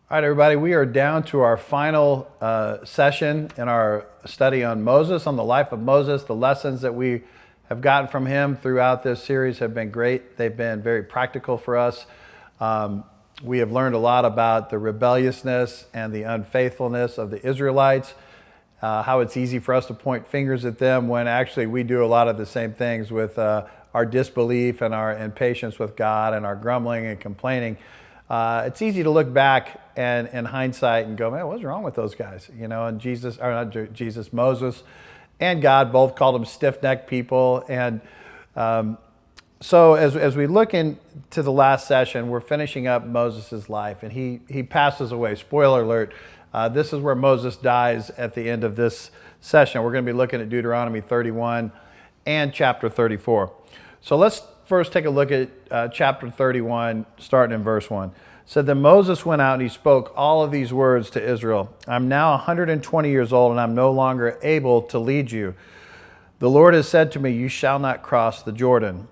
All right, everybody, we are down to our final session in our study on Moses, on the life of Moses. The lessons that we have gotten from him throughout this series have been great. They've been very practical for us. We have learned a lot about the rebelliousness and the unfaithfulness of the Israelites, how it's easy for us to point fingers at them when actually we do a lot of the same things with our disbelief and our impatience with God and our grumbling and complaining. It's easy to look back and in hindsight and go, man, what's wrong with those guys? You know, and Jesus, or not Jesus, Moses and God both called them stiff-necked people. And so as we look into the last session, we're finishing up Moses' life, and he passes away. Spoiler alert, this is where Moses dies at the end of this session. We're going to be looking at Deuteronomy 31 and chapter 34. So let's first take a look at chapter 31, starting in verse 1. It said, then Moses went out and he spoke all of these words to Israel. I'm now 120 years old and I'm no longer able to lead you. The Lord has said to me, you shall not cross the Jordan.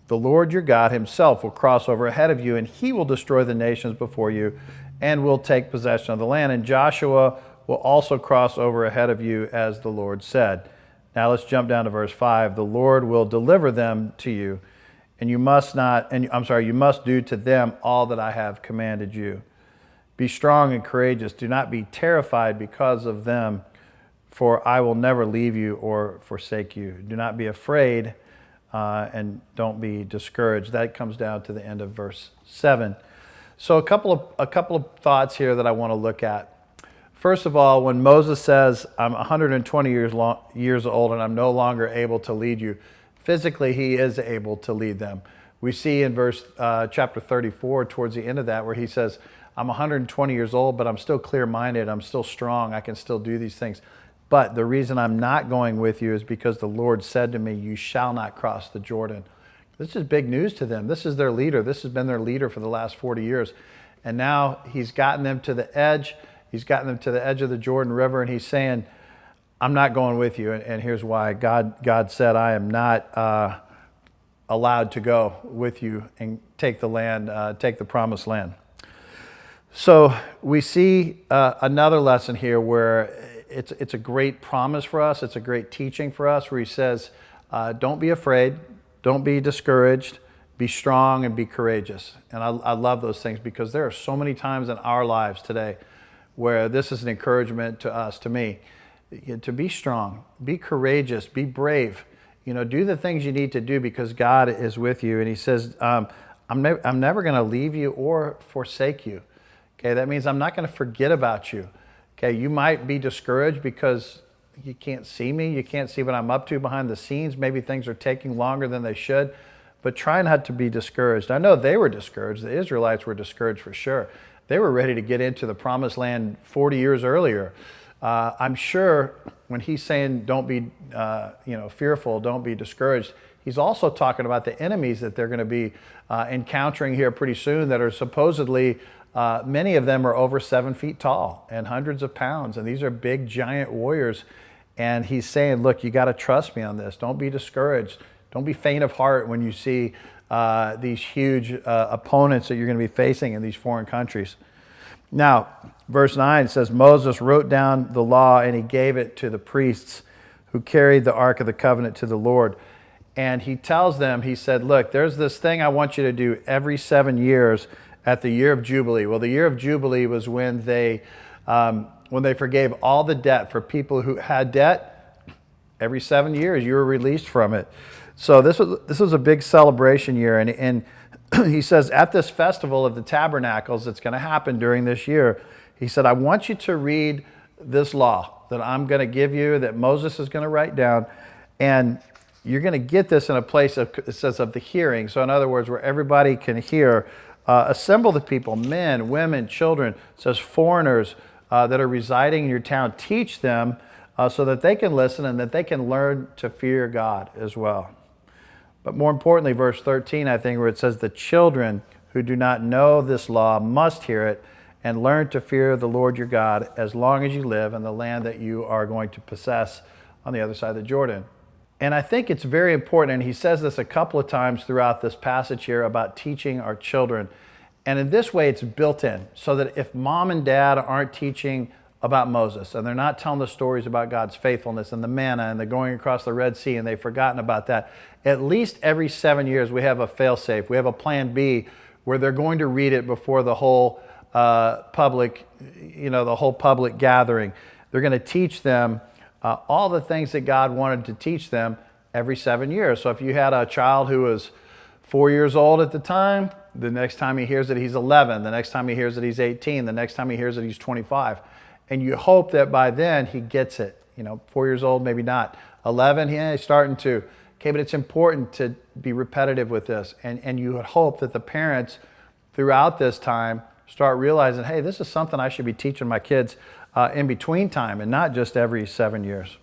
The Lord your God himself will cross over ahead of you, and he will destroy the nations before you and will take possession of the land. And Joshua will also cross over ahead of you, as the Lord said. Now let's jump down to verse 5. The Lord will deliver them to you, and you must do to them all that I have commanded you. Be strong and courageous. Do not be terrified because of them, for I will never leave you or forsake you. Do not be afraid and don't be discouraged. That comes down to the end of verse 7. So a couple of thoughts here that I want to look at. First of all, when Moses says, I'm 120 years old and I'm no longer able to lead you, physically, he is able to lead them. We see in chapter 34, towards the end of that, where he says, I'm 120 years old, but I'm still clear-minded. I'm still strong. I can still do these things. But the reason I'm not going with you is because the Lord said to me, you shall not cross the Jordan. This is big news to them. This is their leader. This has been their leader for the last 40 years. And now he's gotten them to the edge. He's gotten them to the edge of the Jordan River, and he's saying, I'm not going with you, and here's why. God said, I am not allowed to go with you and take the land, take the promised land. So we see another lesson here where it's a great promise for us. It's a great teaching for us, where he says, don't be afraid, don't be discouraged, be strong and be courageous. And I love those things, because there are so many times in our lives today where this is an encouragement to us, to me, to be strong, be courageous, be brave. You know, do the things you need to do because God is with you. And he says, I'm never going to leave you or forsake you. Okay, that means I'm not going to forget about you. Okay, you might be discouraged because you can't see me. You can't see what I'm up to behind the scenes. Maybe things are taking longer than they should. But try not to be discouraged. I know they were discouraged. The Israelites were discouraged for sure. They were ready to get into the promised land 40 years earlier. I'm sure when he's saying don't be fearful, don't be discouraged, he's also talking about the enemies that they're going to be encountering here pretty soon, that are supposedly, many of them are over 7 feet tall and hundreds of pounds. And these are big, giant warriors. And he's saying, look, you got to trust me on this. Don't be discouraged. Don't be faint of heart when you see these huge opponents that you're going to be facing in these foreign countries. Now, verse 9 says, Moses wrote down the law and he gave it to the priests who carried the Ark of the Covenant to the Lord. And he tells them, he said, look, there's this thing I want you to do every 7 years at the year of Jubilee. Well, the year of Jubilee was when they forgave all the debt for people who had debt. Every 7 years, you were released from it. So this was a big celebration year, and he says at this festival of the tabernacles that's going to happen during this year, he said, I want you to read this law that I'm going to give you, that Moses is going to write down, and you're going to get this in a place of, it says, of the hearing. So in other words, where everybody can hear. Assemble the people, men, women, children, it says foreigners that are residing in your town. Teach them so that they can listen and that they can learn to fear God as well. But more importantly, verse 13, I think, where it says, the children who do not know this law must hear it and learn to fear the Lord your God as long as you live in the land that you are going to possess on the other side of the Jordan. And I think it's very important, and he says this a couple of times throughout this passage here about teaching our children. And in this way, it's built in so that if mom and dad aren't teaching about Moses and they're not telling the stories about God's faithfulness and the manna and the going across the Red Sea and they've forgotten about that, at least every 7 years we have a fail-safe. We have a plan B where they're going to read it before the whole public gathering. They're going to teach them all the things that God wanted to teach them every 7 years. So if you had a child who was 4 years old at the time, the next time he hears it, he's 11. The next time he hears it, he's 18. The next time he hears it, he's 25. And you hope that by then he gets it. 4 years old, maybe not. 11, he's starting to. Okay, but it's important to be repetitive with this. And you would hope that the parents throughout this time start realizing, hey, this is something I should be teaching my kids in between time and not just every 7 years.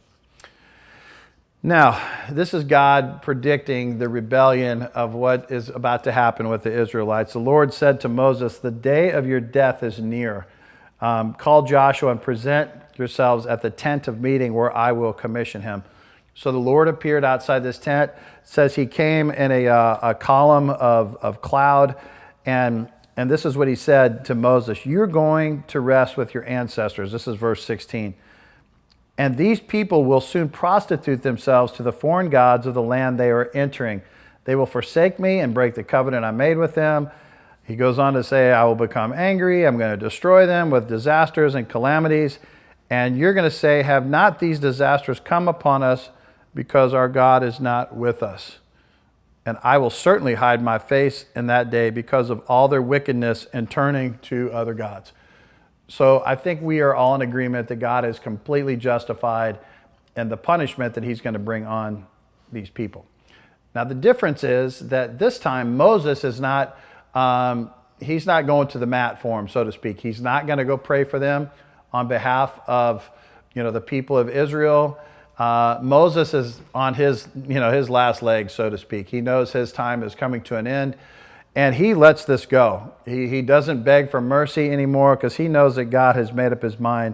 Now, this is God predicting the rebellion of what is about to happen with the Israelites. The Lord said to Moses, "The day of your death is near. Call Joshua and present yourselves at the tent of meeting where I will commission him." So the Lord appeared outside this tent. It says he came in a column of cloud, and this is what he said to Moses: "You're going to rest with your ancestors." This is verse 16. "And these people will soon prostitute themselves to the foreign gods of the land they are entering. They will forsake me and break the covenant I made with them." He goes on to say, "I will become angry. I'm going to destroy them with disasters and calamities. And you're going to say, 'Have not these disasters come upon us because our God is not with us?' And I will certainly hide my face in that day because of all their wickedness and turning to other gods." So I think we are all in agreement that God is completely justified in the punishment that he's going to bring on these people. Now the difference is that this time Moses is not, he's not going to the mat for them, so to speak. He's not going to go pray for them on behalf of, the people of Israel. Moses is on his last leg, so to speak. He knows his time is coming to an end. And he lets this go. He doesn't beg for mercy anymore because he knows that God has made up his mind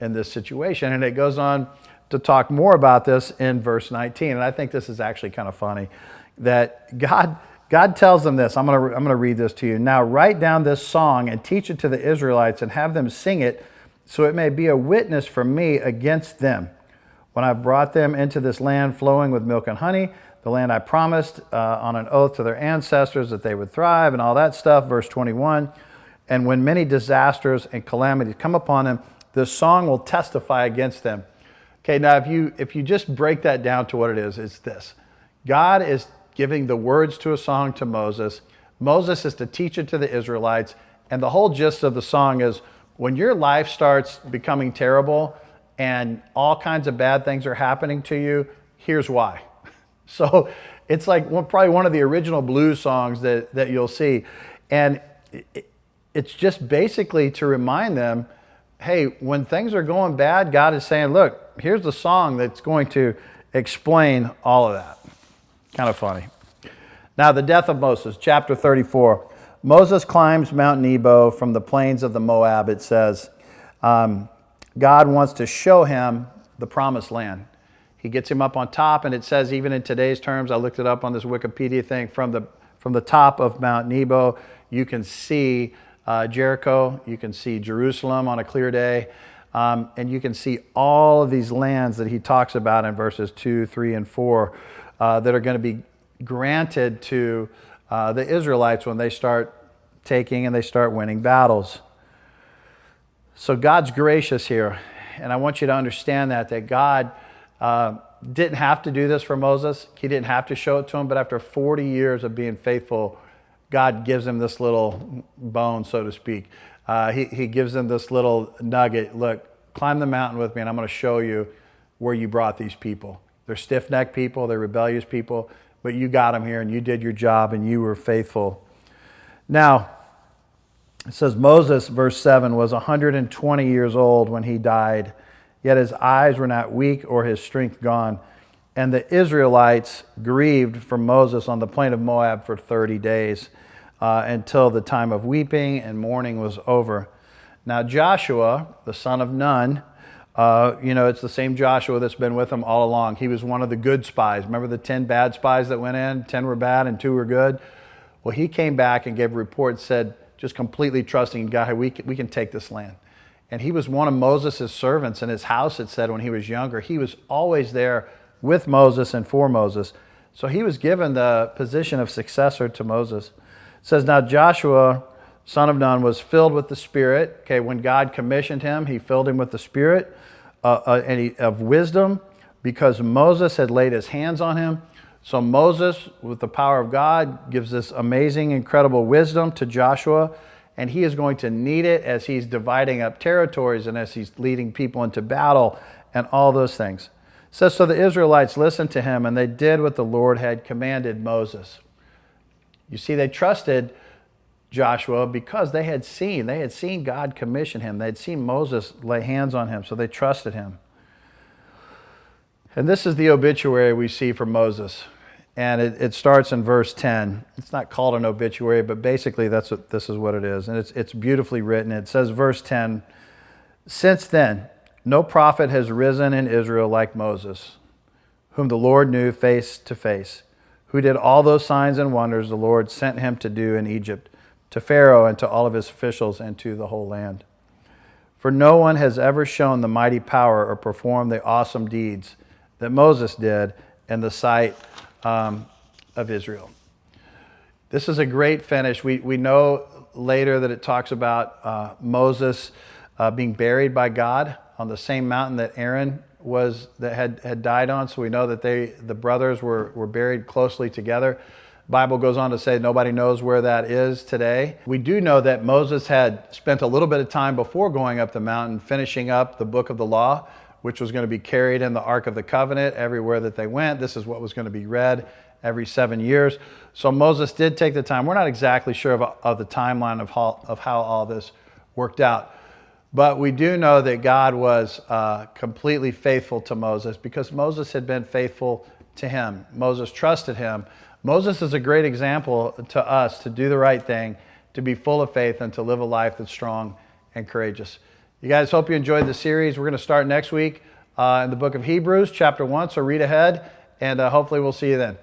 in this situation. And it goes on to talk more about this in verse 19. And I think this is actually kind of funny that God tells them this. I'm going to read this to you. "Now write down this song and teach it to the Israelites and have them sing it so it may be a witness for me against them. When I've brought them into this land flowing with milk and honey, the land I promised on an oath to their ancestors that they would thrive," and all that stuff. Verse 21, "And when many disasters and calamities come upon them, this song will testify against them." Okay, now if you just break that down to what it is, it's this. God is giving the words to a song to Moses. Moses is to teach it to the Israelites. And the whole gist of the song is when your life starts becoming terrible and all kinds of bad things are happening to you, here's why. So it's like probably one of the original blues songs that you'll see. And it's just basically to remind them, hey, when things are going bad, God is saying, look, here's the song that's going to explain all of that. Kind of funny. Now, the death of Moses, chapter 34. Moses climbs Mount Nebo from the plains of the Moab, it says. God wants to show him the promised land. He gets him up on top, and it says, even in today's terms, I looked it up on this Wikipedia thing, from the top of Mount Nebo, you can see Jericho, you can see Jerusalem on a clear day, and you can see all of these lands that he talks about in verses 2, 3, and 4 that are going to be granted to the Israelites when they start taking and they start winning battles. So God's gracious here, and I want you to understand that God didn't have to do this for Moses. He didn't have to show it to him, but after 40 years of being faithful, God gives him this little bone, so to speak. He gives him this little nugget. Look, climb the mountain with me, and I'm going to show you where you brought these people. They're stiff-necked people, they're rebellious people, but you got them here, and you did your job, and you were faithful. Now, it says Moses, verse 7, was 120 years old when he died, yet his eyes were not weak or his strength gone. And the Israelites grieved for Moses on the plain of Moab for 30 days until the time of weeping and mourning was over. Now Joshua, the son of Nun, it's the same Joshua that's been with him all along. He was one of the good spies. Remember the 10 bad spies that went in? 10 were bad and 2 were good? Well, he came back and gave a report, said, just completely trusting God, we can take this land. And he was one of Moses' servants in his house, it said, when he was younger. He was always there with Moses and for Moses. So he was given the position of successor to Moses. It says, now Joshua, son of Nun, was filled with the Spirit. Okay, when God commissioned him, he filled him with the Spirit of wisdom, because Moses had laid his hands on him. So Moses, with the power of God, gives this amazing, incredible wisdom to Joshua, and he is going to need it as he's dividing up territories and as he's leading people into battle and all those things. It says, so the Israelites listened to him, and they did what the Lord had commanded Moses. You see, they trusted Joshua because they had seen God commission him. They had seen Moses lay hands on him, so they trusted him. And this is the obituary we see for Moses. And it starts in verse 10. It's not called an obituary, but basically this is what it is. And it's beautifully written. It says, verse 10, since then, no prophet has risen in Israel like Moses, whom the Lord knew face to face, who did all those signs and wonders the Lord sent him to do in Egypt, to Pharaoh and to all of his officials and to the whole land. For no one has ever shown the mighty power or performed the awesome deeds that Moses did in the sight of Israel. This is a great finish. We know later that it talks about Moses being buried by God on the same mountain that Aaron had died on. So we know that the brothers were buried closely together. The Bible goes on to say nobody knows where that is today. We do know that Moses had spent a little bit of time before going up the mountain finishing up the book of the law, which was going to be carried in the Ark of the Covenant everywhere that they went. This is what was going to be read every 7 years. So Moses did take the time. We're not exactly sure of the timeline of how all this worked out. But we do know that God was completely faithful to Moses because Moses had been faithful to him. Moses trusted him. Moses is a great example to us to do the right thing, to be full of faith, and to live a life that's strong and courageous. You guys, hope you enjoyed the series. We're going to start next week in the book of Hebrews, chapter 1, so read ahead, and hopefully we'll see you then.